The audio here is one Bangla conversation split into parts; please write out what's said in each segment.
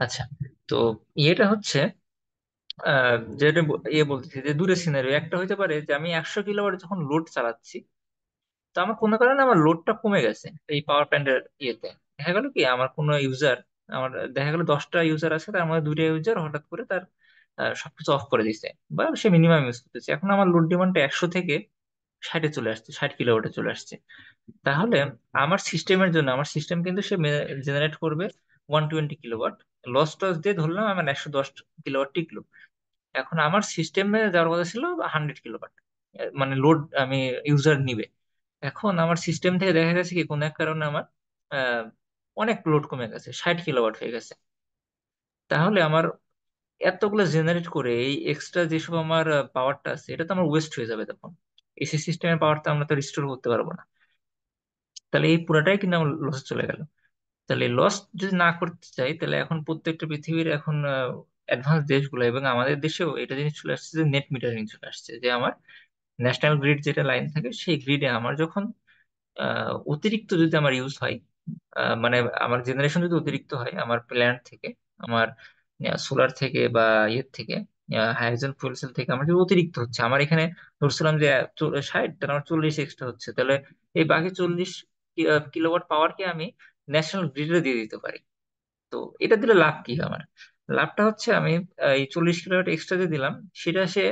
আচ্ছা, তো এটা হচ্ছে যেটা বলতেছি যে দূরের সিনারিও একটা হতে পারে যে আমি 100 কিলোওয়াট যখন লোড চালাচ্ছি, তো আমার কোনো কারণে আমার লোডটা কমে গেছে এই পাওয়ার প্ল্যান্টের ইয়েতে। দেখা গেল কি আমার কোনো ইউজার, আমার দেখা গেল 10টা ইউজার আছে, তার মধ্যে দুইটা ইউজার হঠাৎ করে তার সবকিছু অফ করে দিছে, বা সে মিনিমাম ইউজ করতেছে। এখন আমার লোড ডিমান্ডটা 100 থেকে 60-এ চলে আসছে, 60 কিলোওয়াটে চলে আসছে। তাহলে আমার সিস্টেমের জন্য, আমার সিস্টেম কিন্তু সে জেনারেট করবে 120 কিলোওয়াট। লস টস দিয়ে ধরলাম আমার 110 কিলোওয়াট টিকলো। এখন আমার সিস্টেমে যাওয়ার কথা ছিল 100 কিলোওয়াট, মানে লোড আমি ইউজার নিবে। এখন আমার সিস্টেম থেকে দেখা গেছে কি কোনো এক কারণে আমার আহ, অনেক লোড কমে গেছে, 60 কিলোওয়াট হয়ে গেছে। তাহলে আমার এতগুলো জেনারেট করে এই এক্সট্রা যেসব আমার পাওয়ারটা আছে, এটা তো আমার ওয়েস্ট হয়ে যাবে তখন। এসি সিস্টেমের পাওয়ারটা আমরা তো রিস্টোর করতে পারবো না। তাহলে এই পুরাটাই কিন্তু আমার লস চলে গেল। তাহলে লস যদি না করতে চাই, তাহলে এখন প্রত্যেকটা পৃথিবীর এখন অ্যাডভান্স দেশগুলো এবং আমাদের দেশেও এটা জিনিস চলে আসছে যে নেট মিটারিং চলে আসছে, যে আমার ন্যাশনাল গ্রিড যেটা লাইন থাকে সেই গ্রিডে আমার যখন অতিরিক্ত যদি আমার ইউজ হয়, মানে আমার জেনারেশন যদি অতিরিক্ত হয় আমার প্ল্যান্ট থেকে, আমার সোলার থেকে বা ইয়ের থেকে, হাইড্রোজেন ফুয়েল সেল থেকে আমার যদি অতিরিক্ত হচ্ছে, আমার এখানে ধরছিলাম যে 60, তাহলে আমার 40 এক্সট্রা হচ্ছে, তাহলে এই বাকি 40 কিলোওয়াট পাওয়ারকে আমি ন্যাশনাল গ্রিডে দিয়ে দিতে পারি। তো এটা দিলে লাভ কি আমার? লাভটা হচ্ছে আমি এই 40 কিলোওয়াট এক্সট্রা যে দিলাম, সেটা সে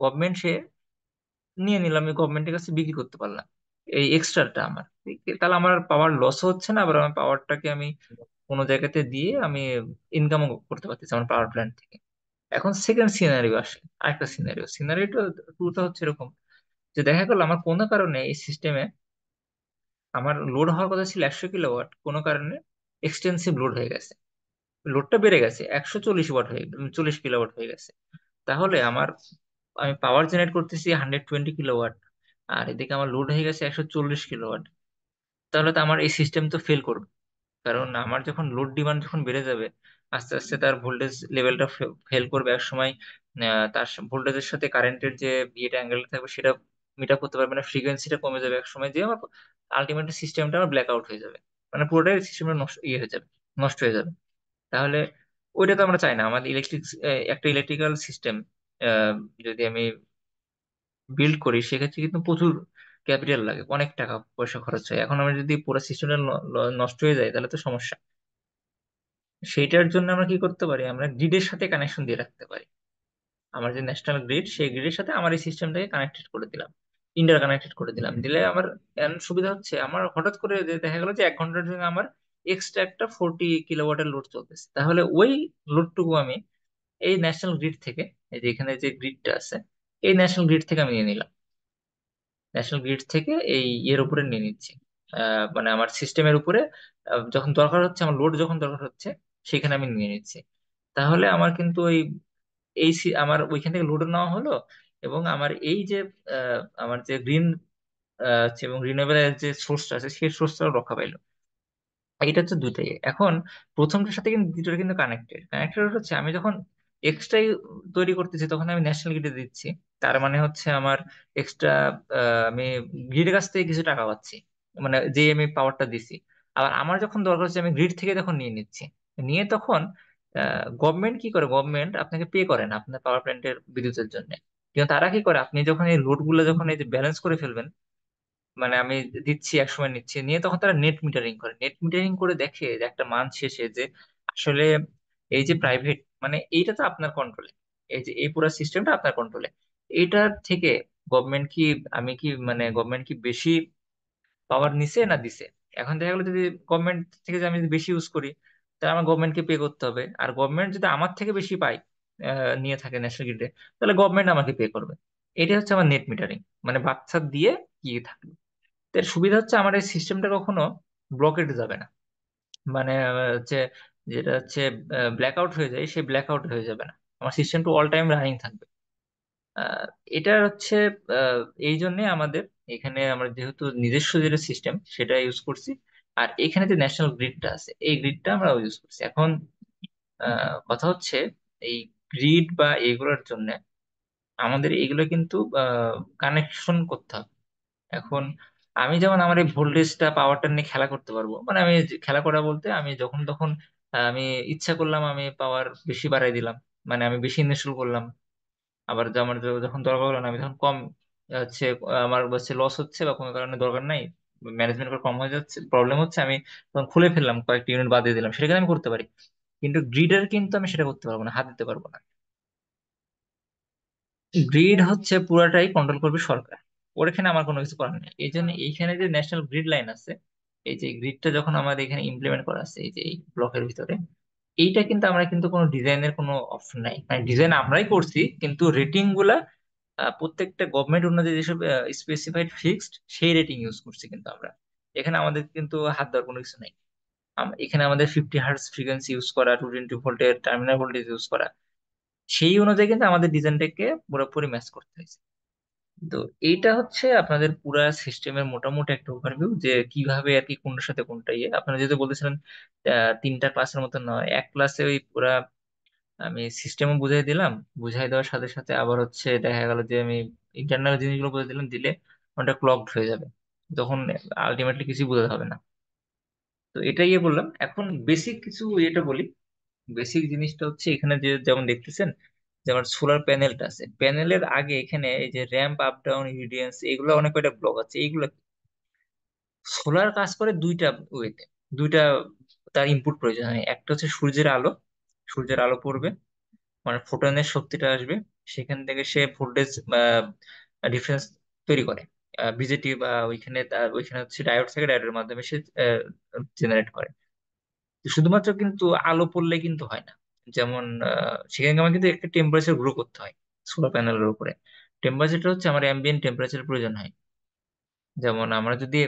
গভর্নমেন্ট সে নিয়ে নিলাম, আমি গভর্নমেন্টের কাছে বিক্রি করতে পারলাম এই এক্সট্রাটা আমার। তাহলে আমার পাওয়ার লস হচ্ছে না, আবার আমার পাওয়ারটাকে আমি কোনো জায়গাতে দিয়ে আমি ইনকামও করতে পারতেছি আমার পাওয়ার প্ল্যান্ট থেকে। এখন সেকেন্ড সিনারিও আসে, আরেকটা সিনারিওটা টুটা হচ্ছে এরকম যে দেখা গেল আমার কোনো কারণে এই সিস্টেমে আমার লোড হওয়ার কথা ছিল 100 কিলোওয়াট, কোনো কারণে এক্সটেন্সিভ লোড হয়ে গেছে, লোডটা বেড়ে গেছে 140 ওয়াট হয়ে 40 কিলোওয়াট হয়ে গেছে। তাহলে আমার, আমি পাওয়ার জেনারেট করতেছি 120 কিলোওয়াট, আর এদিকে আমার লোড হয়ে গেছে 140 কিলোওয়াট। তাহলে তো আমার এই সিস্টেম তো ফেল করবে। কারণ আমার যখন লোড ডিমান্ড যখন বেড়ে যাবে, আস্তে আস্তে তার ভোল্টেজ লেভেলটা ফেল করবে এক সময়। তার ভোল্টেজের সাথে কারেন্টের যে ইয়েটা অ্যাঙ্গেল থাকবে সেটা মিট আপ করতে পারবে না, ফ্রিকোয়েন্সিটা কমে যাবে এক সময়, যে আমার আলটিমেটলি সিস্টেমটা আমার ব্ল্যাক আউট হয়ে যাবে, মানে পুরোটাই সিস্টেমটা নষ্ট হয়ে যাবে, নষ্ট হয়ে যাবে। তাহলে ওইটা তো আমরা চাই না। আমাদের একটা ইলেকট্রিক্যাল সিস্টেম যদি আমি বিল্ড করি, সেক্ষেত্রে কিন্তু প্রচুর ক্যাপিটাল লাগে, অনেক টাকা পয়সা খরচ হয়। এখন আমরা যদি পুরো সিস্টেমটা নষ্ট হয়ে যায় তাহলে তো সমস্যা। সেইটার জন্য আমরা কি করতে পারি, আমরা গ্রিডের সাথে কানেকশন দিয়ে রাখতে পারি। আমার যে ন্যাশনাল গ্রিড, সেই গ্রিডের সাথে আমার এই সিস্টেমটাকে কানেক্টেড করে দিলাম, ইন্টার কানেক্টেড করে দিলাম। দিলে আমার এখন সুবিধা হচ্ছে, আমার হঠাৎ করে যে দেখা গেল যে 1 ঘন্টার জন্য আমার এক্সট্রা একটা 40 কিলোওয়াটের লোড চলতেছে, তাহলে ওই লোডটুকু আমি এই ন্যাশনাল গ্রিড থেকে, এই যে এখানে যে গ্রিডটা আছে, এই ন্যাশনাল গ্রিড থেকে আমি নিয়ে নিলাম, ন্যাশনাল গ্রিড থেকে এই এর উপরে নিয়ে নিচ্ছি, মানে আমার সিস্টেমের উপরে। যখন দরকার হচ্ছে, আমার লোড যখন দরকার হচ্ছে, সেখানে আমি নিয়ে নিচ্ছি। তাহলে আমার কিন্তু ওই আমার ওইখান থেকে লোড নেওয়া হলো, এবং আমার এই যে আমার যে গ্রিন এবং রিনিউয়েবল যে সোর্সটা আছে সেই সোর্সটাও রক্ষা পাইলো। এটা হচ্ছে দুটাই। এখন প্রথমটার সাথে কিন্তু দ্বিতীয়টা কিন্তু কানেক্টেড। কানেক্টেড হচ্ছে আমি যখন এক্সট্রাই তৈরি করতেছি তখন আমি ন্যাশনাল গ্রিডে দিচ্ছি, তার মানে হচ্ছে আমার এক্সট্রা আমি গ্রিডের কাছ থেকে কিছু টাকা পাচ্ছি, মানে যে আমি পাওয়ারটা দিছি। আবার আমার যখন দরকার হচ্ছে আমি গ্রিড থেকে তখন নিয়ে নিচ্ছি। নিয়ে তখন গভর্নমেন্ট কি করে, গভর্নমেন্ট আপনাকে পে করে না আপনার পাওয়ার প্ল্যান্টের বিদ্যুতের জন্য। কিন্তু তারা কি করে, আপনি যখন এই লোড গুলো যখন এই যে ব্যালেন্স করে ফেলবেন, মানে আমি দিচ্ছি একসময় নিচ্ছি, নিয়ে তখন তারা নেট মিটারিং করে, নেট মিটারিং করে দেখে যে একটা মান শেষে যে আসলে এই যে প্রাইভেট, মানে এইটা তো আপনার কন্ট্রোলে, এই যে এই পুরো সিস্টেমটা আপনার কন্ট্রোলে, এইটার থেকে গভর্নমেন্ট কি, আমি কি মানে গভর্নমেন্ট কি বেশি পাওয়ার নিছে না দিছে? এখন দেখা গেলো যদি গভর্নমেন্ট থেকে যে আমি যদি বেশি ইউজ করি, তাহলে আমার গভর্নমেন্টকে পে করতে হবে। আর গভর্নমেন্ট যদি আমার থেকে বেশি পাই, নিয়ে থাকে ন্যাশনাল গ্রিডে, তাহলে গভর্নমেন্ট আমাকে পে করবে। এটা হচ্ছে আমার নেট মিটারিং, মানে বাচ্চা দিয়ে কি থাকবে। তো এর সুবিধা হচ্ছে আমার এই সিস্টেমটা কখনো ব্লকেট যাবে না, মানে হচ্ছে যেটা হচ্ছে ব্ল্যাক আউট হয়ে যায়, সেই ব্ল্যাক আউট হয়ে যাবে না, আমার সিস্টেমটা অল টাইম রানিং থাকবে। আহ, এটা হচ্ছে আহ, এই জন্য আমাদের এখানে আমরা যেহেতু নিজস্ব যেটা সিস্টেম সেটা ইউজ করছি, আর এখানে যে ন্যাশনাল গ্রিডটা আছে এই গ্রিডটা আমরা ইউজ করছি। এখন কথা হচ্ছে এই গ্রিড বা এগুলোর জন্য আমাদের এগুলো কিন্তু কানেকশন করতে হবে। এখন আমি যেমন আমার এই ভোল্টেজটা পাওয়ারটা নিয়ে খেলা করতে পারবো, মানে আমি খেলা করা বলতে আমি যখন তখন আমি ইচ্ছা করলাম আমি পাওয়ার বেশি বাড়াই দিলাম, মানে আমি বেশি ইনস্টল করলাম। আবার যখন দরকার হলো না আমি তখন কম, হচ্ছে আমার হচ্ছে লস হচ্ছে বা কোনো কারণে দরকার নাই, ম্যানেজমেন্ট করা কম হয়ে যাচ্ছে, প্রবলেম হচ্ছে, আমি তখন খুলে ফেললাম, কয়েকটা ইউনিট বাদ দিয়ে দিলাম, সেটা কিন্তু আমি করতে পারি। কিন্তু গ্রিডের কিন্তু আমি সেটা করতে পারবো না, হাত দিতে পারবো না। গ্রিড হচ্ছে পুরাটাই কন্ট্রোল করবে সরকার, ওর এখানে আমার কোনো কিছু করার নেই। এই জন্য এইখানে যে ন্যাশনাল গ্রিড লাইন আছে, এই যে গ্রিডটা যখন আমাদের এখানে ইমপ্লিমেন্ট করা আছে এই যে এই ব্লকের ভিতরে, এইটা কিন্তু আমরা কিন্তু কোনো ডিজাইনের কোনো অপশন নাই, মানে ডিজাইন আমরাই করছি কিন্তু রেটিং গুলা প্রত্যেকটা গভর্নমেন্ট অনুযায়ী যেসব স্পেসিফাইড ফিক্সড সেই রেটিং ইউজ করছি কিন্তু আমরা। এখানে আমাদের কিন্তু হাত দেওয়ার কোনো কিছু নেই। এখানে আমাদের 50 হার্টজ ফ্রিকোয়েন্সি ইউজ করা, 220 ভোল্টের টার্মিনাল ভোল্টেজ ইউজ করা, সেই অনুযায়ী কিন্তু আমাদের ডিজাইনটাকে পুরোপুরি ম্যাচ করতে হয়েছে। তো এইটা হচ্ছে আপনাদের পুরা সিস্টেমের মোটামুটি একটা ওভারভিউ, যে কিভাবে আর কি কোনটার সাথে কোনটা ইয়ে। আপনারা যেহেতু বলতেছিলেন তিনটা ক্লাসের মতো নয়, এক ক্লাসে ওই পুরা আমি সিস্টেমও বুঝাই দিলাম, বুঝাই দেওয়ার সাথে সাথে আবার হচ্ছে দেখা গেল যে আমি ইন্টারনাল জিনিসগুলো বুঝে দিলাম, দিলে ওটা ক্লকড হয়ে যাবে, তখন আলটিমেটলি কিছুই বোঝা হবে না। তো এটাই বললাম। এখন বেসিক কিছু এটা বলি। বেসিক জিনিসটা হচ্ছে এখানে যে যেমন দেখতেছেন, যেমন সোলার প্যানেলটা আছে, প্যানেলের আগে এখানে এই যে র্যাম্প আপ ডাউন ইরিডিয়েন্স, এগুলো অনেক কয়টা ব্লক আছে। এইগুলো সোলার কাজ করে দুইটা ওয়েতে, দুইটা তার ইনপুট প্রয়োজন হয়। একটা হচ্ছে সূর্যের আলো, সূর্যের আলো পড়বে, মানে ফোটনের শক্তিটা আসবে, সেখান থেকে সে ভোল্টেজ ডিফারেন্স তৈরি করে, বিজেটি বা ওইখানে ওইখানে হচ্ছে ডায়োড থাকে, ডায়োডের মাধ্যমে সে জেনারেট করে। তো শুধুমাত্র কিন্তু আলো পড়লে কিন্তু হয় না, যেমন সেখানে আমার কিন্তু একটা টেম্পারেচার গ্রো করতে হয় সোলার প্যানেলের উপরে। টেম্পারেচারটা হচ্ছে আমার অ্যাম্বিয়েন্ট টেম্পারেচার প্রয়োজন হয়। যেমন আমরা যদি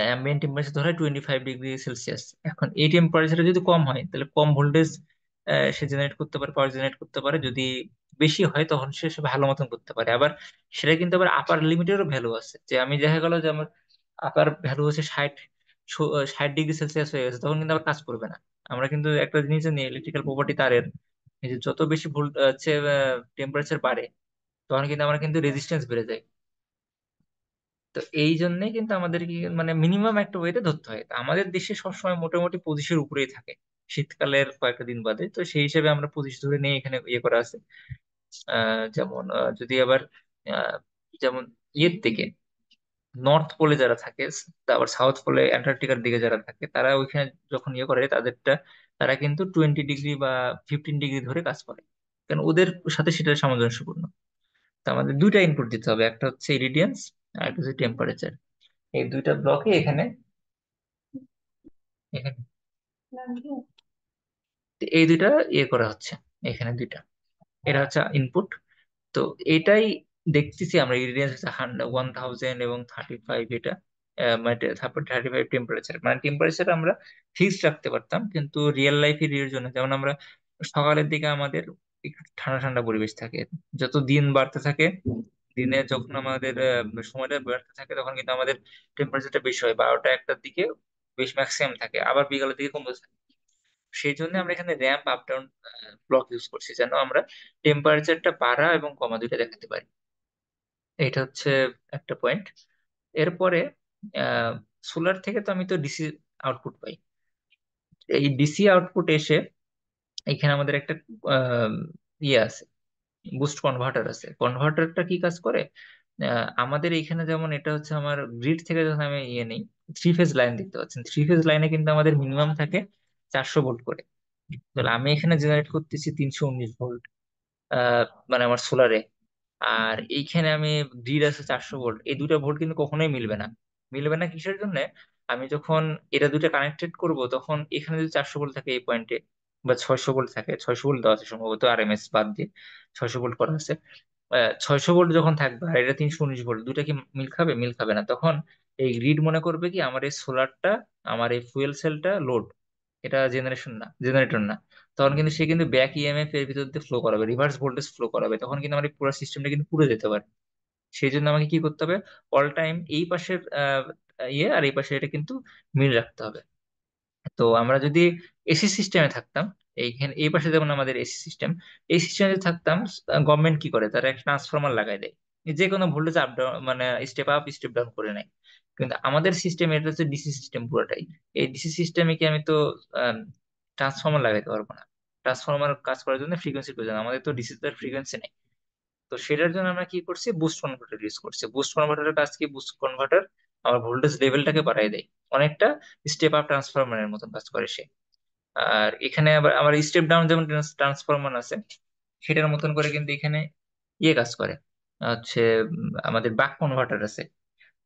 অ্যাম্বিয়েন্ট টেম্পারেচার ধরে 25°C, এখন এই টেম্পারেচার যদি কম হয় তাহলে কম ভোল্টেজ সে জেনারেট করতে পারে, পাওয়ার জেনারেট করতে পারে। যদি বেশি হয় তখন সে ভালো মতন করতে পারে। আবার সেটা কিন্তু আবার আপার লিমিটেরও ভ্যালু আছে, যে আমি দেখা গেল যে আমার আপার ভ্যালু হচ্ছে 60°C হয়ে গেছে, তখন কিন্তু আবার কাজ করবে না। আমরা কিন্তু একটা জিনিস জানি ইলেকট্রিক্যাল প্রপার্টি তারের, এই যে যত বেশি ভোল্ট হচ্ছে টেম্পারেচার বাড়ে তখন কিন্তু আমার কিন্তু রেজিস্ট্যান্স বেড়ে যায়। তো এই জন্যই কিন্তু আমাদের কি মানে মিনিমাম একটা ওয়েতে ধরতে হয়। তা আমাদের দেশে সবসময় মোটামুটি 25-এর উপরেই থাকে শীতকালের কয়েকটা দিন বাদে, তো সেই হিসেবে আমরা 25 ধরে নিয়ে এখানে ইয়ে করা আছে। যেমন যদি আবার আহ, যেমন ইয়ের দিকে নর্থ পোলে যারা থাকে, আবার সাউথ পোলে অ্যান্টার্কটিকার দিকে যারা থাকে, তারা ওইখানে যখন ইয়ে করে তাদেরটা, তারা কিন্তু 20° বা 15° ধরে কাজ করে, কারণ ওদের সাথে সেটা সামঞ্জস্যপূর্ণ। তো আমাদের দুইটা ইনপুট দিতে হবে, একটা হচ্ছে ইরিডিয়েন্স আর একটা হচ্ছে টেম্পারেচার। এই দুইটা ব্লকে এখানে এখানে এই দুইটা ইয়ে করা হচ্ছে, এখানে দুইটা, এটা হচ্ছে ইনপুট। তো এটাই দেখতেছি আমরা, ইরিডিয়েন্স হচ্ছে 1000 এবং 35, এটা মানে 35 টেম্পারেচার, মানে টেম্পারেচার আমরা ফিক্সড রাখতে পারতাম, কিন্তু রিয়েল লাইফের এর জন্য যেমন আমরা সকালের দিকে আমাদের একটু ঠান্ডা ঠান্ডা পরিবেশ থাকে, যত দিন বাড়তে থাকে, দিনে যখন আমাদের সময়টা বাড়তে থাকে তখন কিন্তু আমাদের টেম্পারেচারটা বেশি হয়, 12টা 1টার দিকে বেশ ম্যাক্সিমাম থাকে, আবার বিকালের দিকে কমতে থাকে। সেই জন্য আমরা এখানে ramp up down block use করছি, যেন আমরা টেম্পারেচারটা বাড়া এবং কমা দুইটা দেখাতে পারি। এটা হচ্ছে একটা পয়েন্ট। এরপরে সোলার থেকে তো আমি তো ডিসি আউটপুট পাই, এই ডিসি আউটপুট এসে এখানে আমাদের একটা আহ, ইয়ে আছে, বুস্ট কনভার্টার আছে। কনভার্টারটা কি কাজ করে, আমাদের এখানে যেমন এটা হচ্ছে আমার গ্রিড থেকে যখন আমি ইয়ে নেই, 3 ফেজ লাইন দেখতে পাচ্ছেন, 3 ফেজ লাইনে কিন্তু আমাদের মিনিমাম থাকে 400 ভোল্ট করে। তাহলে আমি এখানে জেনারেট করতেছি 319 ভোল্ট, মানে আমার সোলারে। আর এইখানে আমি গ্রিড আছে 400 ভোল্ট, এই দুটা ভোল্ট কিন্তু কখনোই মিলবে না। মিলবে না কিসের জন্য, আমি যখন এটা দুটো কানেক্টেড করব তখন এখানে যদি 400 ভোল্ট থাকে এই পয়েন্টে, বা 600 ভোল্ট থাকে, 600 ভোল্ট দেওয়া আছে সম্ভবত আরএমএস বাদ দিয়ে, 600 ভোল্ট করা আছে। 600 ভোল্ট যখন থাকবে আর এটা 319 ভোল্ট, দুটা কি মিল খাবে? মিল খাবে না। তখন এই গ্রিড মনে করবে কি আমার এই সোলারটা, আমার এই ফুয়েল সেলটা লোড, এটা জেনারেটর না। তখন কিন্তু সে কিন্তু ব্যাক ইএমএফ এর ভিতর দিয়ে ফ্লো করাবে, রিভার্স ভোল্টেজ ফ্লো করাবে, তখন কিন্তু আমার এই পুরো সিস্টেমটা কিন্তু পুড়ে যেতে পারে। সেই জন্য আমাকে কি করতে হবে, অল টাইম এই পাশের ইয়ে আর এই পাশে এটা কিন্তু মিল রাখতে হবে। তো আমরা যদি এসি সিস্টেমে থাকতাম, এইখানে এই পাশে যেমন আমাদের এসি সিস্টেম, এই সিস্টেমে যদি থাকতাম, গভর্নমেন্ট কি করে, তারা একটা ট্রান্সফরমার লাগাই দেয়, যে কোনো ভোল্টেজ আপ ডাউন মানে স্টেপ আপ স্টেপ ডাউন করে নেয়। কিন্তু আমাদের সিস্টেম এটা হচ্ছে ডিসি সিস্টেম পুরোটাই। এই ডিসি সিস্টেমে কি আমি তো ট্রান্সফর্মার লাগাইতে পারবো না। ট্রান্সফর্মার কাজ করার জন্য ফ্রিকোয়েন্সি প্রয়োজন, আমাদের তো ডিসি তার ফ্রিকোয়েন্সি নেই। তো সেটার জন্য আমরা কি করছি, বুস্ট কনভার্টার ইউজ করছি। বুস্ট কনভার্টারের কাজ কি, বুস্ট কনভার্টার আমার ভোল্টেজ লেভেলটাকে বাড়ায় দেয়, অনেকটা স্টেপ আপ ট্রান্সফরমারের মতন কাজ করে সে। আর এখানে আবার আমার স্টেপ ডাউন যেমন ট্রান্সফরমার আছে, সেটার মতন করে কিন্তু এখানে ইয়ে কাজ করে হচ্ছে, আমাদের বাক কনভার্টার আছে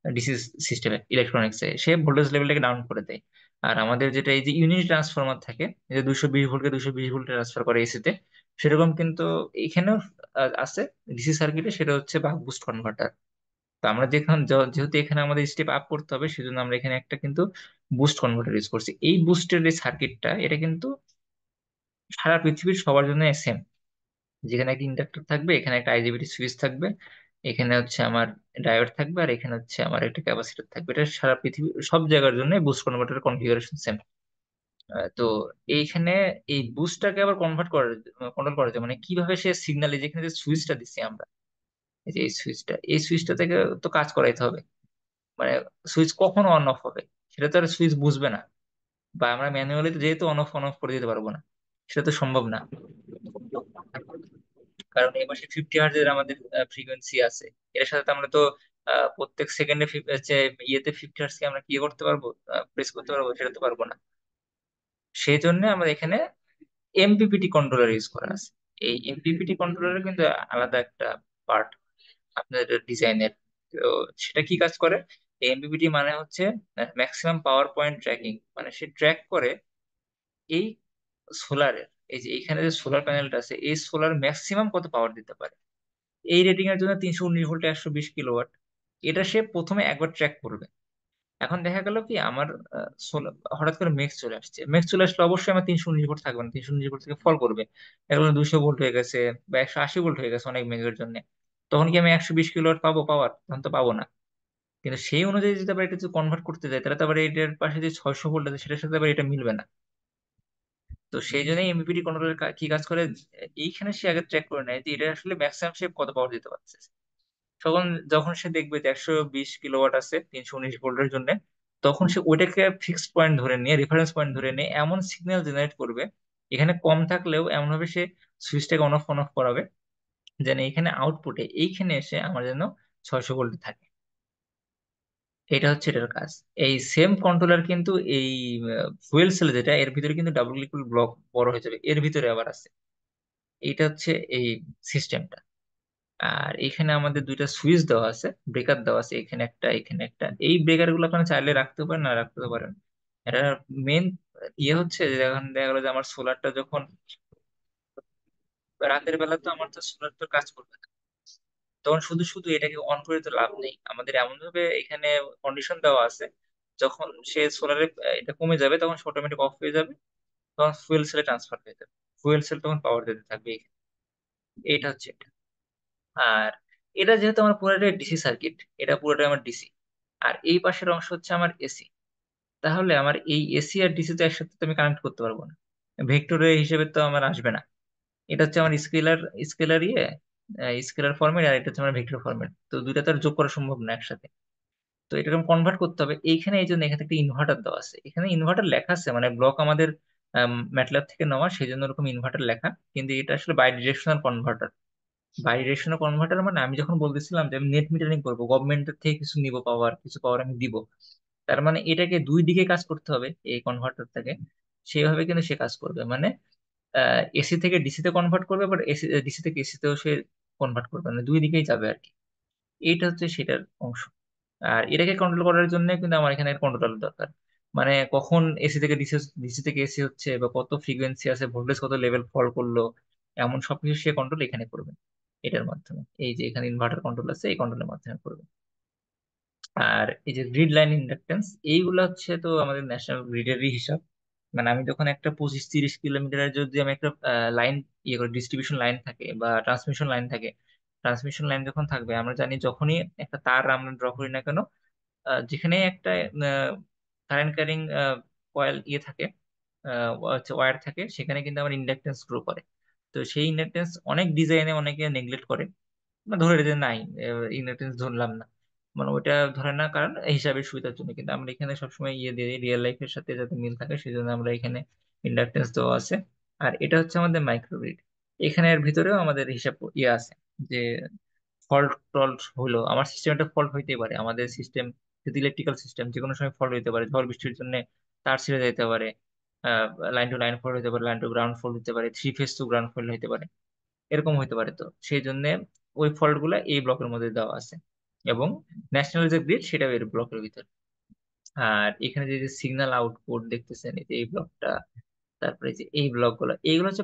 ডিসি সিস্টেমে, ইলেকট্রনিক্সে, সে ভোল্টেজ লেভেলটাকে ডাউন করে দেয়। আর আমাদের যেটা এই যে ইউনিটি ট্রান্সফরমার থাকে, এই যে 220 ভোল্টকে 220 ভোল্টে ট্রান্সফার করে এসিতে, সেরকম কিন্তু এখানেও আছে ডিসি সার্কিটে, সেটা হচ্ছে বাক বুস্ট কনভার্টার। তো আমরা যেখানে যেহেতু এখানে আমাদের স্টেপ আপ করতে হবে, সেজন্য আমরা এখানে একটা কিন্তু বুস্ট কনভার্টার ইউজ করছি। এই বুস্টের যে সার্কিটটা, এটা কিন্তু সারা পৃথিবীর সবার জন্য সেম। যেখানে একটা ইন্ডাক্টর থাকবে, এখানে একটা আইজিবিটি সুইচ থাকবে, এখানে হচ্ছে আমার ডায়োড থাকবে, আর এখানে হচ্ছে আমার একটা ক্যাপাসিটর থাকবে। এটা সারা পৃথিবী সব জায়গার জন্য বুস্ট কনভার্টারের কনফিগারেশন সেম। তো এইখানে এই বুস্টটাকে আবার কন্ট্রোল করা যায়, মানে কিভাবে সে সিগন্যালে, যেখানে যে সুইচটা দিচ্ছি আমরা, এই যে এই সুইচটা থেকে তো কাজ করাইতে হবে। মানে সুইচ কখন অন অফ হবে সেটা তো আর সুইচ বুঝবে না, বা আমরা ম্যানুয়ালি তো যেহেতু অন অফ করে দিতে পারবো না, সেটা তো সম্ভব না। কারণ এই পাশে 50 হার্জের আমাদের ফ্রিকোয়েন্সি আছে, এর সাথে তো আমরা তো প্রত্যেক সেকেন্ডে ইয়েতে 50 হার্জ কে আমরা কি করতে পারবো, প্রেস করতে পারবো, সেটা তো পারবো না। সেই জন্য আমরা এখানে এমপিপিটি কন্ট্রোলার ইউজ করা আছে। এই এমপিপিটি কন্ট্রোলারের কিন্তু আলাদা একটা পার্ট আপনাদের ডিজাইনের। তো সেটা কি কাজ করে, এমপিপিটি মানে হচ্ছে ম্যাক্সিমাম পাওয়ার পয়েন্ট ট্র্যাকিং, মানে সে ট্র্যাক করে এই সোলারের, এই যে এখানে যে সোলার প্যানেলটা আছে, এই সোলার ম্যাক্সিমাম কত পাওয়ার দিতে পারে। এই রেটিং এর জন্য 319 ভোল্টে 120 কিলোওয়াট, এটা সে প্রথমে একবার ট্র্যাক করবে। এখন দেখা গেল কি আমার হঠাৎ করে মেঘ চলে আসছে, মেঘ চলে আসলে অবশ্যই আমার 319 ভোল্ট থাকবে না, 319 ভোল্ট থেকে ফল করবে, এগুলো 200 ভোল্ট হয়ে গেছে বা 180 ভোল্ট হয়ে গেছে অনেক মেঘের জন্য। তখন কি আমি 120 কিলোওয়াট পাবো পাওয়ার? তখন তো পাবো না। কিন্তু সেই অনুযায়ী যদি আবার এটা যদি কনভার্ট করতে যাই, তাহলে তো আবার এটার পাশে যে 600 ভোল্ট আছে, সেটার সাথে আবার এটা মিলবে না। তো সেই জন্যই এমপিপিটি কন্ট্রোলার কি কাজ করে, এইখানে সে আগে ট্র্যাক করে নেয় যে এটা আসলে ম্যাক্সিমাম সে কত পাওয়ার দিতে পারছে। তখন যখন সে দেখবে যে 120 কিলোওয়াট আছে 319 ভোল্টের জন্য, তখন সে ওইটাকে ফিক্সড পয়েন্ট ধরে নিয়ে, রেফারেন্স পয়েন্ট ধরে নিয়ে এমন সিগন্যাল জেনারেট করবে, এখানে কম থাকলেও এমন ভাবে সে সুইচটাকে অন অফ করাবে, যেন এখানে আউটপুটে এইখানে এসে আমার যেন 600 ভোল্ট থাকে। এটা হচ্ছে এটার কাজ। এই সেম কন্ট্রোলার কিন্তু এই ফুয়েল সেল, যেটা এর ভিতরে কিন্তু ডাবল লিকুইড ব্লক বড় হয়ে যাবে, এর ভিতরে আবার আছে। এটা হচ্ছে এই সিস্টেমটা। আর এখানে আমাদের দুইটা সুইচ দেওয়া আছে, ব্রেকার দেওয়া আছে, এখানে একটা এখানে একটা। এই ব্রেকার গুলো আপনারা চাইলে রাখতে পারেন, না রাখতে পারেন। এটা মেন ইয়ে হচ্ছে যে এখন দেখা গেলো যে আমার সোলারটা যখন রাতের বেলা, তো আমার তো সোলার তো কাজ করবে না, তখন শুধু শুধু এটাকে অন করে তো লাভ নেই। আমাদের এমন ভাবে এখানে কন্ডিশন দেওয়া আছে, যখন সে সোলারে এটা কমে যাবে, তখন সে অটোমেটিক অফ হয়ে যাবে, তখন ফুয়েল সেলে ট্রান্সফার হয়ে যাবে, ফুয়েল সেল তখন পাওয়ার দিতে থাকবে এখানে। এটা হচ্ছে এটা। আর এটা যেহেতু আমার পুরোটাই ডিসি সার্কিট, এটা পুরোটাই আমার ডিসি, আর এই পাশের অংশ হচ্ছে আমার এসি, তাহলে আমার এই এসি আর ডিসি তো একসাথে তো আমি কানেক্ট করতে পারবো না, ভেক্টরের হিসেবে তো আমার আসবে না। এটা হচ্ছে আমার স্কেলার স্কেলার ফরম্যাট, আর এটা হচ্ছে আমার ভেক্টর ফরম্যাট, তো দুইটা তো আর যোগ করা সম্ভব না একসাথে। তো এটাকে কনভার্ট করতে হবে এইখানে, এই জন্য এখানে একটা ইনভার্টার দেওয়া আছে, এখানে ইনভার্টার লেখা আছে, মানে ব্লক আমাদের ম্যাটল্যাব থেকে নেওয়া, সেই জন্য এরকম ইনভার্টার লেখা, কিন্তু এটা আসলে বাই ডিরেকশনাল কনভার্টার। বাইরেশনাল কনভার্টার মানে আমি যখন বলতেছিলাম যে আমি নেট মিটারিং করবো, গভর্নমেন্টের থেকে কিছু নিব, পাওয়ার কিছু পাওয়ার আমি দিব, তার মানে এটাকে দুই দিকে কাজ করতে হবে এই কনভার্টারটাকে। সেভাবে কিন্তু সে কাজ করবে, মানে এসি থেকে ডিসি তে কনভার্ট করবে, বাট এসি ডিসি থেকে এসি তেও সে কনভার্ট করবে, মানে দুই দিকেই যাবে আর কি। এইটা হচ্ছে সেটার অংশ। আর এটাকে কন্ট্রোল করার জন্য কিন্তু আমার এখানে কন্ট্রোলার দরকার, মানে কখন এসি থেকে ডিসি, ডিসি থেকে এসি হচ্ছে, বা কত ফ্রিকোয়েন্সি আছে, ভোল্টেজ কত লেভেল ফল করলো, এমন সবকিছু সে কন্ট্রোল এখানে করবে এটার মাধ্যমে। এই যে এখানে ইনভার্টার কন্ট্রোল আছে, এই কন্ট্রোলের মাধ্যমে করবে। আর এই যে গ্রিড লাইন ইন্ডাকটেন্স, এইগুলো হচ্ছে তো আমাদের ন্যাশনাল গ্রিডেরই হিসাব। মানে আমি যখন একটা 25-30 কিলোমিটারের যদি আমি একটা লাইন ইয়ে করে, ডিস্ট্রিবিউশন লাইন থাকে বা ট্রান্সমিশন লাইন থাকে, ট্রান্সমিশন লাইন যখন থাকবে, আমরা জানি যখনই একটা তার আমরা ড্র করি না কেন, যেখানে একটা কারেন্ট ক্যারিং কয়েল ইয়ে থাকে, ওয়্যার থাকে, সেখানে কিন্তু আমার ইন্ডাকটেন্স গ্রো করে। তো সেই ইন্ডাকটেন্স অনেক ডিজাইনে অনেকে নেগলেক্ট করে, মানে ধরে যে নাই, ইন্ডাকটেন্স ধরলাম না, মানে ওইটা ধরে না, কারণ এই হিসাবে সুবিধার জন্য। কিন্তু আমরা এখানে সবসময় ইয়ে দিয়ে রিয়েল লাইফের সাথে যাতে মিল থাকে, সেই জন্য আমরা এখানে ইন্ডাকটেন্স দেওয়া আছে। আর এটা হচ্ছে আমাদের মাইক্রোগ্রিড। এখানের ভিতরেও আমাদের হিসাব ইয়ে আছে যে ফল্ট টল্ট হলো, আমার সিস্টেমটা ফল্ট হইতেই পারে, আমাদের সিস্টেম যদি ইলেকট্রিক্যাল সিস্টেম যে কোনো সময় ফল্ট হইতে পারে, ঝড় বৃষ্টির জন্য তার ছিঁড়ে যেতে পারে, লাইন টু লাইন ফল্ট হতে পারে, লাইন টু গ্রাউন্ড ফল্ট হতে পারে, three phase to ground fault হতে পারে, এরকম হতে পারে। তো সেই জন্য ওই ফল্ট গুলা এই ব্লকের মধ্যে দেওয়া আছে। এবং ন্যাশনাল যে গ্রিড সেটাও এর ব্লকের ভিতর। আর এখানে যে সিগন্যাল আউটপুট দেখতেছেন, এই যে এই ব্লকটা, তারপরে যে এই ব্লক গুলো, এইগুলো হচ্ছে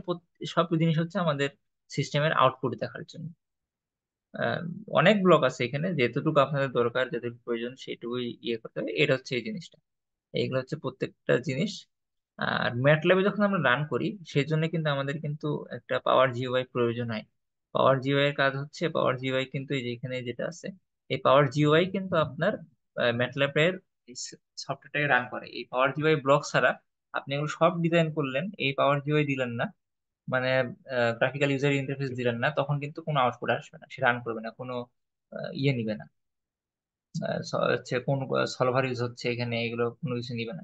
সব জিনিস হচ্ছে আমাদের সিস্টেমের আউটপুট দেখার জন্য। আহ, অনেক ব্লক আছে এখানে, যেতটুকু আপনাদের দরকার, যেটুকু প্রয়োজন সেটুকুই ইয়ে করতে হবে। এটা হচ্ছে এই জিনিসটা, এইগুলো হচ্ছে প্রত্যেকটা জিনিস। আর ম্যাটল্যাবে যখন আমরা রান করি, সেই জন্য কিন্তু আমাদের কিন্তু একটা পাওয়ার জিইউআই প্রয়োজন হয়। পাওয়ার জিইউআই এর কাজ হচ্ছে, পাওয়ার জিইউআই কিন্তু এই যে এখানে যেটা আছে, এই পাওয়ার জিইউআই কিন্তু আপনার ম্যাটল্যাবের সফটওয়্যারটাকে রান করে। এই পাওয়ার জিইউআই ব্লক ছাড়া আপনি এগুলো সব ডিজাইন করলেন, এই পাওয়ার জিইউআই দিলেন না, মানে গ্রাফিক্যাল ইউজার ইন্টারফেস দিলেন না, তখন কিন্তু কোনো আউটপুট আসবে না, সে রান করবে না, কোনো ইয়ে নিবে না। হচ্ছে কোন সলভার ইউজ হচ্ছে এখানে, এগুলো কোনো কিছু নিবে না।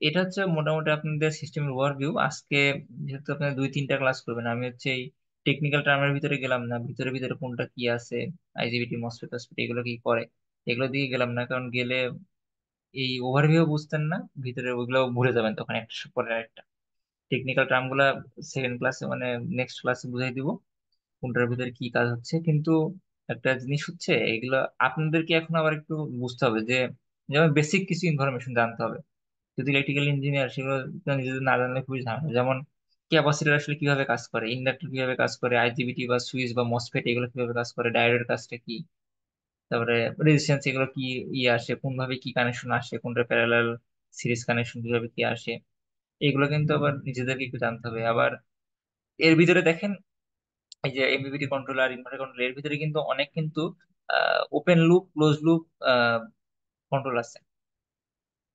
এটা হচ্ছে মোটামুটি আপনাদের সিস্টেমের ওভারভিউ আজকে। যেহেতু আপনাদের 2-3টা ক্লাস করবেন, আমি হচ্ছে এই টেকনিক্যাল টার্মের ভিতরে গেলাম না, ভিতরে ভিতরে কোনটা কি আছে, আইজিবিটি মসফেট টসফেট এগুলো কি করে, এগুলো দিকে গেলাম না, কারণ গেলে এই ওভারভিউ বুঝতেন না, ভিতরে ওইগুলো ভুলে যাবেন তখন একটা পরে একটা। টেকনিক্যাল টার্ম গুলা সেকেন্ড ক্লাসে মানে নেক্সট ক্লাসে বুঝাই দিব কোনটার ভিতরে কি কাজ হচ্ছে। কিন্তু একটা জিনিস হচ্ছে, এগুলো আপনাদেরকে এখন আবার একটু বুঝতে হবে যে, যেমন বেসিক কিছু ইনফরমেশন জানতে হবে। যদি ইলেকট্রিক্যাল ইঞ্জিনিয়ার, সেগুলো তো নিজেদের না জানলে খুবই ঝামেলা। যেমন ক্যাপাসিটর আসলে কিভাবে কাজ করে, ইন্ডাক্টর কিভাবে কাজ করে, আইজিবিটি বা সুইচ বা মসফেট এগুলো কিভাবে কাজ করে, ডায়োডের কাজটা কি, তারপরে রেজিস্ট্যান্স এগুলো কি ইয়ে আসে, কোন ভাবে কি কানেকশন আসে, কোনটা প্যারালাল সিরিজ কানেকশন কিভাবে কি আসে, এগুলো কিন্তু আবার নিজেদেরকে একটু জানতে হবে। আবার এর ভিতরে দেখেন, এই যে এমপিপিটি কন্ট্রোলার, ইনভার্টার কন্ট্রোলার, এর ভিতরে কিন্তু অনেক কিন্তু open loop close loop control আছে।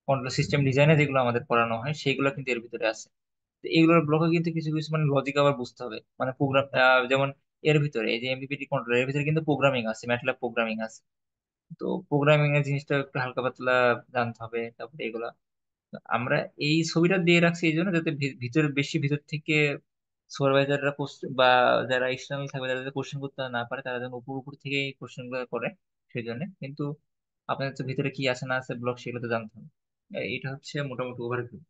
কন্ট্রোল সিস্টেম ডিজাইনে যেগুলো আমাদের পড়ানো হয় সেগুলো কিন্তু এর ভিতরে আছে। তো এইগুলোর ব্লকে কিন্তু কিছু কিছু মানে লজিক আবার বুঝতে হবে, মানে প্রোগ্রাম। যেমন এর ভিতরে এই যে এমপিপিটি কন্ট্রোলার, এর ভিতরে কিন্তু প্রোগ্রামিং আছে, ম্যাটল্যাব প্রোগ্রামিং আছে। তো প্রোগ্রামিং এর জিনিসটা একটু হালকা পাতলা জানতে হবে। তারপরে এগুলা আমরা এই ছবিটা দিয়ে রাখছি এই জন্য, যাতে ভিতরে বেশি ভিতর থেকে সুপারভাইজাররা বা যারা এক্সটার্নাল থাকবে, যারা কোশ্চেন করতে না পারে, তারা যেন উপর উপর থেকে কোশ্চেন গুলো করে। সেই জন্য কিন্তু আপনাদের তো ভিতরে কি আছে না আছে ব্লক, সেগুলো তো জানতে হবে। এটা হচ্ছে মোটামুটি ওভারভিউ।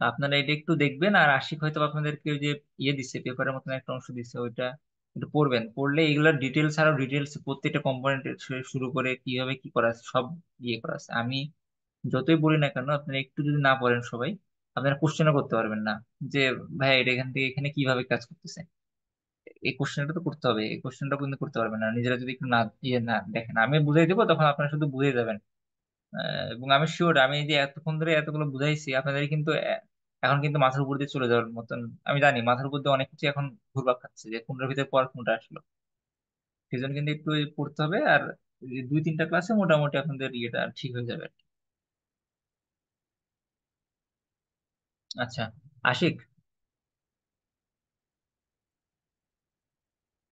আপনারা এটা একটু দেখবেন। আর আশিক হয়তো আপনাদেরকে ওই যে ইয়ে দিচ্ছে, পেপারের মতন একটা অংশ দিচ্ছে, ওইটা একটু পড়বেন। পড়লে এগুলোর ডিটেলস, আরো ডিটেলস প্রত্যেকটা কম্পোনেন্ট শুরু করে কিভাবে কি করা আছে সব ইয়ে করা আছে। আমি যতই বলি না কেন, আপনারা একটু যদি না পড়েন সবাই, আপনারা কোশ্চেনও করতে পারবেন না যে ভাই এটা এখান থেকে এখানে কিভাবে কাজ করতেছে। এই কোশ্চেনটা তো করতে হবে, এই কোশ্চেনটা কিন্তু করতে পারবেন না নিজেরা যদি একটু না ইয়ে না দেখেন। আমি বুঝাই দেবো, তখন আপনারা শুধু বুঝে যাবেন। এবং আমি শিওর, আমি এই যে এতক্ষণ ধরে এতগুলো বুঝাইছি আপনাদের, কিন্তু এখন কিন্তু মাথার উপর দিয়ে চলে যাওয়ার মতন। আমি জানি মাথার উপর দিয়ে অনেক কিছু এখন ঘুরপাক খাচ্ছে, যে কোনটার ভিতরে পর কোনটা আসলো। সেই জন্য কিন্তু একটু পড়তে হবে। আর এই 2-3টা ক্লাসে মোটামুটি আপনাদের ইয়েটা ঠিক হয়ে যাবে। আচ্ছা, আশিক,